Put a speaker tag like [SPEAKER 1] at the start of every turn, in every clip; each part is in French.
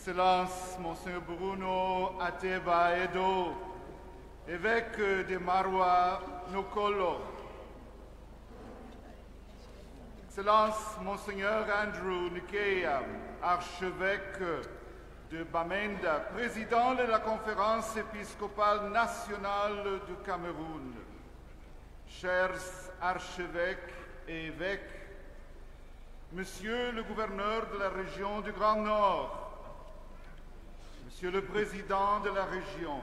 [SPEAKER 1] Excellence, Monseigneur Bruno Ateba Edo, évêque de Maroua Nokolo. Excellence, Monseigneur Andrew Nikeya, archevêque de Bamenda, président de la Conférence épiscopale nationale du Cameroun. Chers archevêques et évêques, Monsieur le gouverneur de la région du Grand Nord, Monsieur le président de la région,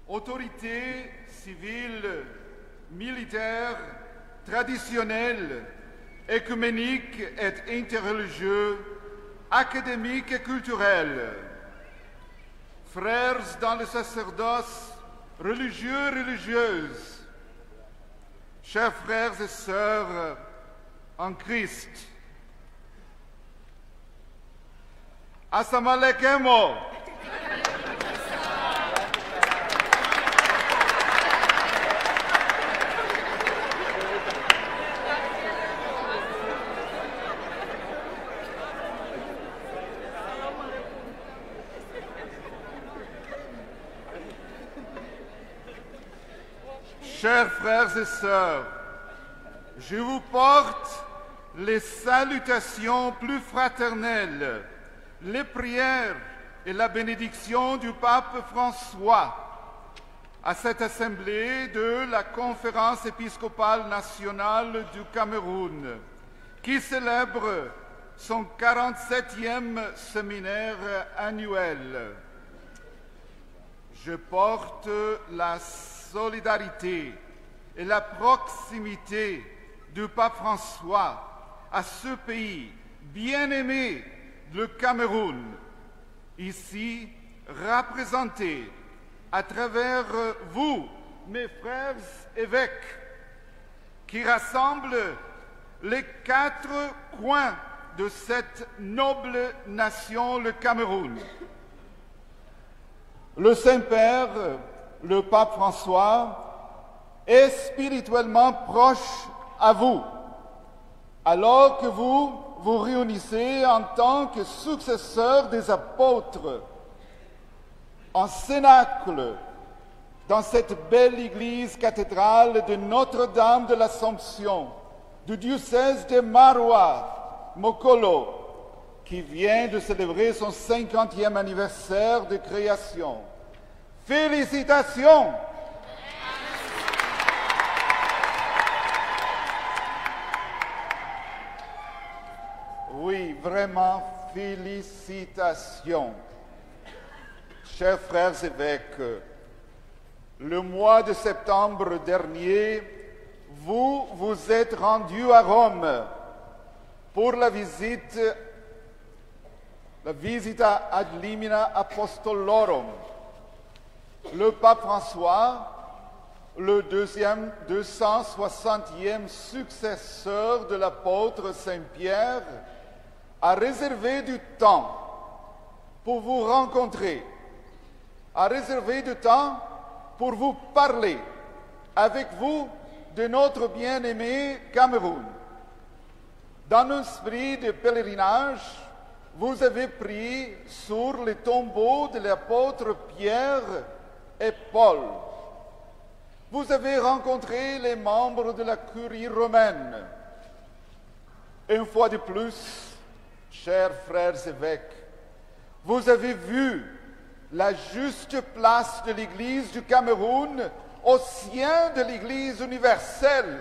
[SPEAKER 1] autorités civiles, militaires, traditionnelles, écuméniques et interreligieux, académiques et culturels, frères dans le sacerdoce, religieux et religieuses, chers frères et sœurs en Christ. Assalamu alaikum. Chers frères et sœurs, je vous porte les salutations plus fraternelles, les prières et la bénédiction du pape François à cette assemblée de la Conférence épiscopale nationale du Cameroun, qui célèbre son 47e séminaire annuel. Je porte la solidarité et la proximité du pape François à ce pays bien-aimé, le Cameroun, ici représenté à travers vous, mes frères évêques, qui rassemblent les 4 coins de cette noble nation, le Cameroun. Le Saint-Père, le pape François, est spirituellement proche à vous, alors que vous vous réunissez en tant que successeurs des apôtres, en cénacle, dans cette belle église cathédrale de Notre-Dame de l'Assomption, du diocèse de Maroua Mokolo, qui vient de célébrer son 50e anniversaire de création. Félicitations! Oui, vraiment, félicitations. Chers frères évêques, le mois de septembre dernier, vous vous êtes rendus à Rome pour la visita ad limina apostolorum. Le pape François, le 260e successeur de l'apôtre Saint-Pierre, a réservé du temps pour vous rencontrer, a réservé du temps pour vous parler avec vous de notre bien-aimé Cameroun. Dans un esprit de pèlerinage, vous avez pris sur les tombeaux de l'apôtre Pierre et Paul. Vous avez rencontré les membres de la curie romaine. Une fois de plus, chers frères évêques, vous avez vu la juste place de l'Église du Cameroun au sein de l'Église universelle.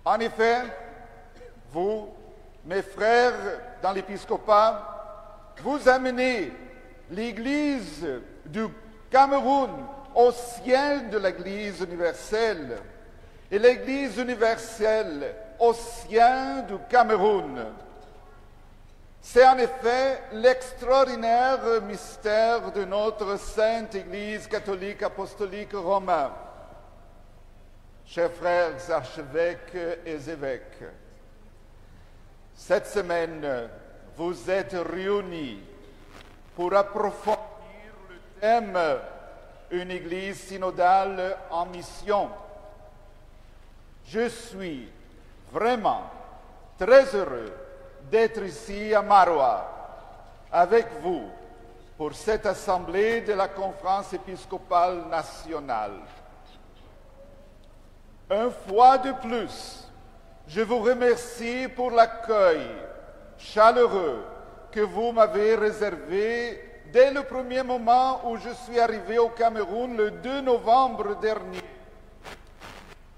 [SPEAKER 1] En effet, vous, mes frères dans l'épiscopat, vous amenez l'Église du Cameroun au sein de l'Église universelle et l'Église universelle au sein du Cameroun. C'est en effet l'extraordinaire mystère de notre Sainte Église catholique apostolique romaine. Chers frères archevêques et évêques, cette semaine, vous êtes réunis pour approfondir le thème « Une Église synodale en mission ». Je suis vraiment très heureux d'être ici à Maroua avec vous pour cette assemblée de la Conférence épiscopale nationale. Une fois de plus, je vous remercie pour l'accueil chaleureux que vous m'avez réservé dès le premier moment où je suis arrivé au Cameroun le 2 novembre dernier.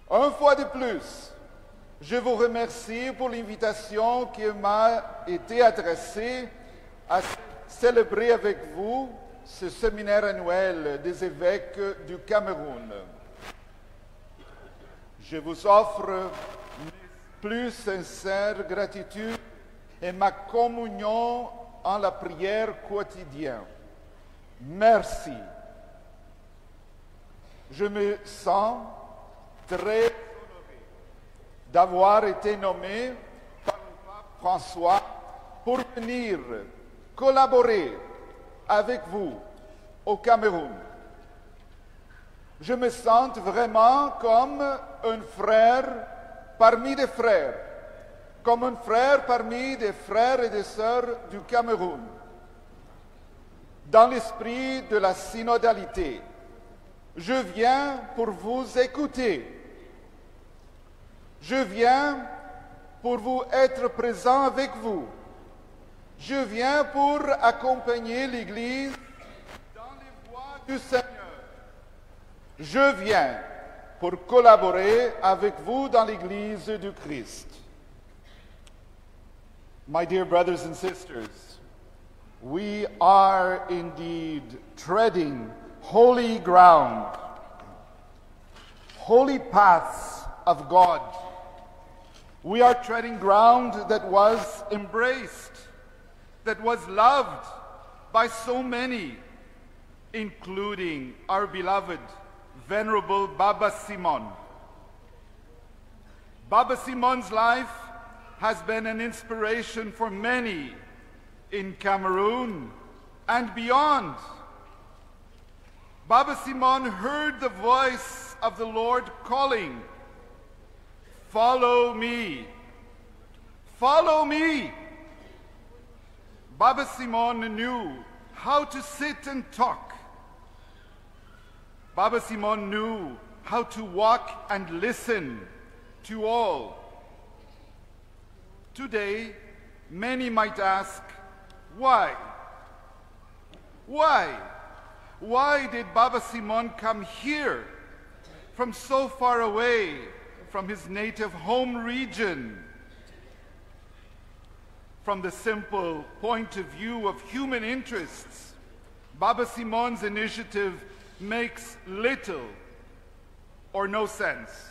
[SPEAKER 1] Une fois de plus, je vous remercie pour l'invitation qui m'a été adressée à célébrer avec vous ce séminaire annuel des évêques du Cameroun. Je vous offre mes plus sincères gratitude et ma communion en la prière quotidienne. Merci. Je me sens très honoré d'avoir été nommé par le pape François pour venir collaborer avec vous au Cameroun. Je me sens vraiment comme un frère parmi des frères, comme un frère parmi des frères et des sœurs du Cameroun, dans l'esprit de la synodalité. Je viens pour vous écouter. Je viens pour vous être présent avec vous. Je viens pour accompagner l'Église dans les voies du Seigneur. Je viens pour collaborer avec vous dans l'Église du Christ. My dear brothers and sisters, we are indeed treading holy ground, holy paths of God. We are treading ground that was embraced, that was loved by so many, including our beloved Venerable Baba Simon. Baba Simon's life has been an inspiration for many in Cameroon and beyond. Baba Simon heard the voice of the Lord calling, "Follow me, follow me." Baba Simon knew how to sit and talk. Baba Simon knew how to walk and listen to all. Today, many might ask, why? Why? Why did Baba Simon come here from so far away from his native home region? From the simple point of view of human interests, Baba Simon's initiative makes little or no sense.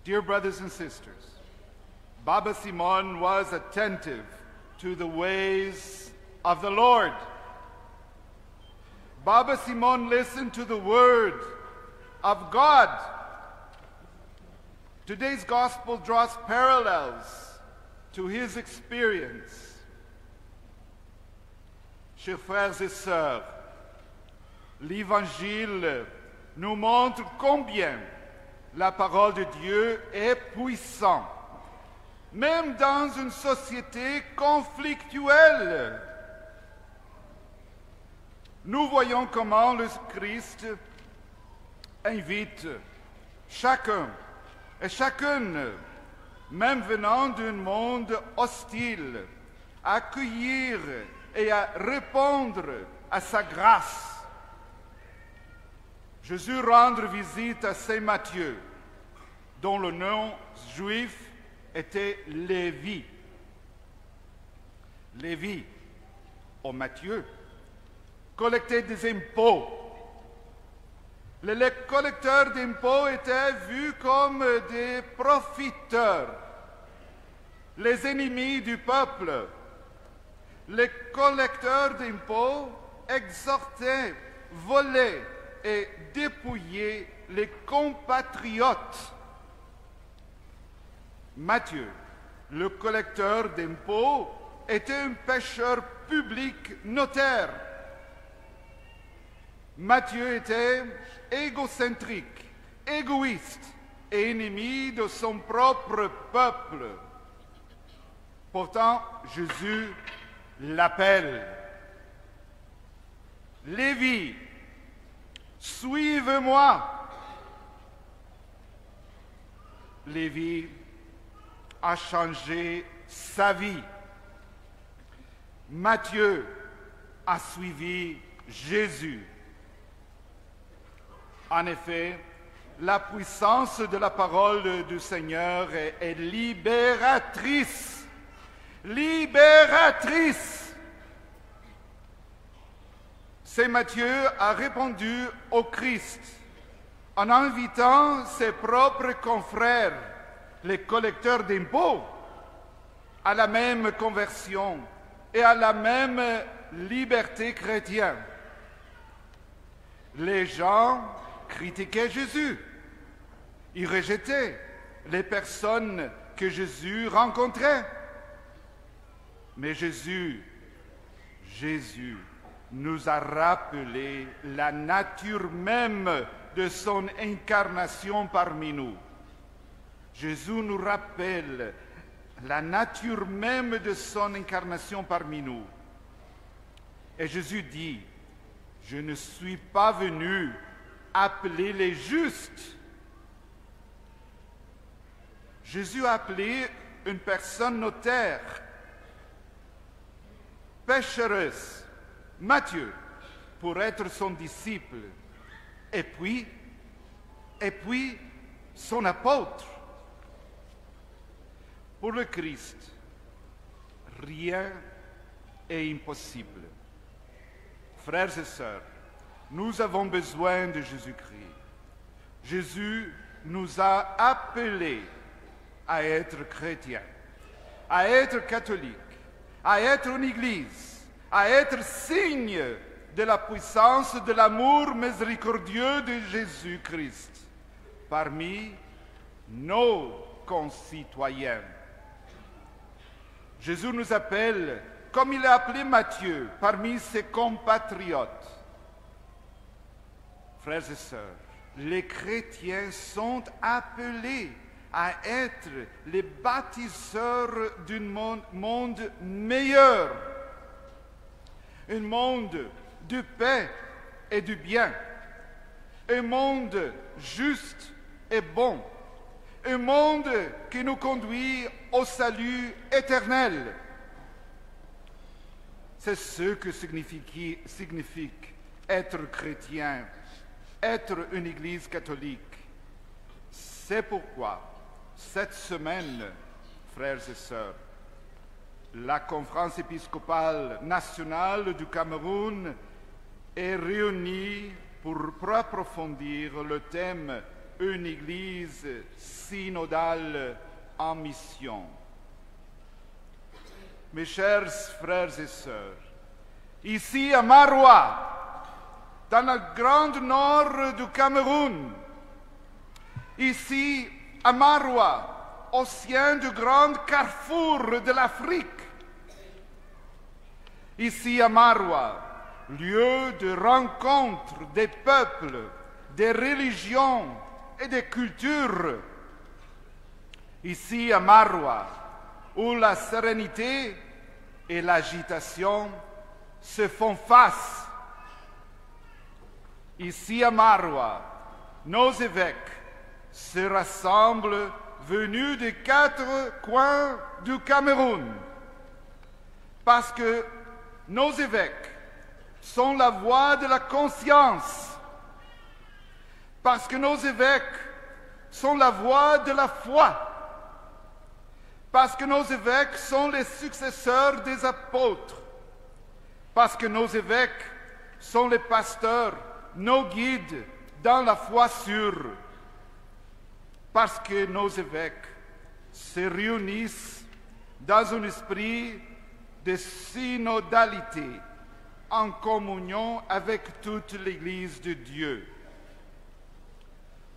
[SPEAKER 1] Dear brothers and sisters, Baba Simon was attentive to the ways of the Lord. Baba Simon listened to the word of God. Today's gospel draws parallels to his experience. Chers frères et sœurs, l'Évangile nous montre combien la parole de Dieu est puissante, même dans une société conflictuelle. Nous voyons comment le Christ invite chacun et chacune, même venant d'un monde hostile, à accueillir et à répondre à sa grâce. Jésus rend visite à Saint Matthieu, dont le nom juif était Lévi. Lévi, ou Matthieu, collectait des impôts. Les collecteurs d'impôts étaient vus comme des profiteurs, les ennemis du peuple. Les collecteurs d'impôts exhortaient, volaient et dépouillaient les compatriotes. Matthieu, le collecteur d'impôts, était un pécheur public notaire. Matthieu était égocentrique, égoïste et ennemi de son propre peuple. Pourtant, Jésus l'appelle. Lévi, suive-moi. Lévi a changé sa vie. Matthieu a suivi Jésus. En effet, la puissance de la parole du Seigneur est libératrice. Libératrice. Saint Matthieu a répondu au Christ en invitant ses propres confrères, les collecteurs d'impôts, à la même conversion et à la même liberté chrétienne. Les gens critiquaient Jésus. Ils rejetaient les personnes que Jésus rencontrait. Mais Jésus nous a rappelé la nature même de son incarnation parmi nous. Jésus nous rappelle la nature même de son incarnation parmi nous. Et Jésus dit, « Je ne suis pas venu appeler les justes. » Jésus a appelé une personne notaire, péchereuse, Matthieu, pour être son disciple, et puis son apôtre. Pour le Christ, rien est impossible. Frères et sœurs, nous avons besoin de Jésus-Christ. Jésus nous a appelés à être chrétiens, à être catholiques, à être une Église, à être signe de la puissance de l'amour miséricordieux de Jésus-Christ parmi nos concitoyens. Jésus nous appelle, comme il a appelé Matthieu, parmi ses compatriotes. Frères et sœurs, les chrétiens sont appelés à être les bâtisseurs d'un monde meilleur, un monde de paix et du bien, un monde juste et bon, un monde qui nous conduit au salut éternel. C'est ce que signifie être chrétien, être une Église catholique. C'est pourquoi, cette semaine, frères et sœurs, la Conférence épiscopale nationale du Cameroun est réunie pour approfondir le thème « Une Église synodale en mission ». Mes chers frères et sœurs, ici à Maroua, dans le grand nord du Cameroun, ici à Maroua, au sein du grand carrefour de l'Afrique, ici à Maroua, lieu de rencontre des peuples, des religions et des cultures, ici à Maroua, où la sérénité et l'agitation se font face. Ici à Maroua, nos évêques se rassemblent venus des 4 coins du Cameroun, parce que nos évêques sont la voix de la conscience, parce que nos évêques sont la voix de la foi, parce que nos évêques sont les successeurs des apôtres, parce que nos évêques sont les pasteurs, nos guides dans la foi sûre, parce que nos évêques se réunissent dans un esprit de synodalité, en communion avec toute l'Église de Dieu.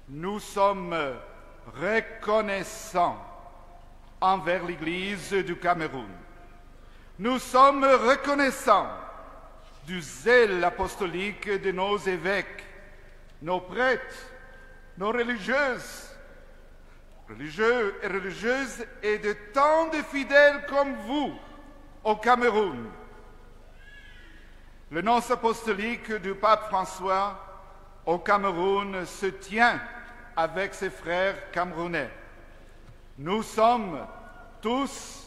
[SPEAKER 1] Nous sommes reconnaissants envers l'Église du Cameroun. Nous sommes reconnaissants du zèle apostolique de nos évêques, nos prêtres, nos religieuses, religieux et religieuses et de tant de fidèles comme vous au Cameroun. Le nonce apostolique du pape François au Cameroun se tient avec ses frères camerounais. Nous sommes tous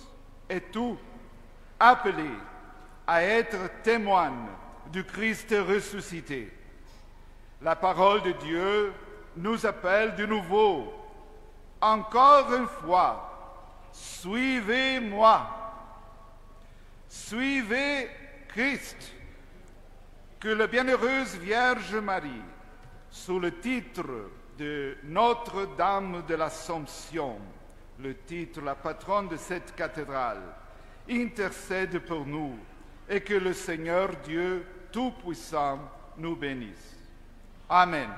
[SPEAKER 1] et tous appelés à être témoins du Christ ressuscité. La parole de Dieu nous appelle de nouveau, encore une fois, suivez-moi, suivez Christ, que la bienheureuse Vierge Marie, sous le titre de Notre-Dame de l'Assomption, le titre, la patronne de cette cathédrale, intercède pour nous et que le Seigneur Dieu Tout-Puissant nous bénisse. Amen.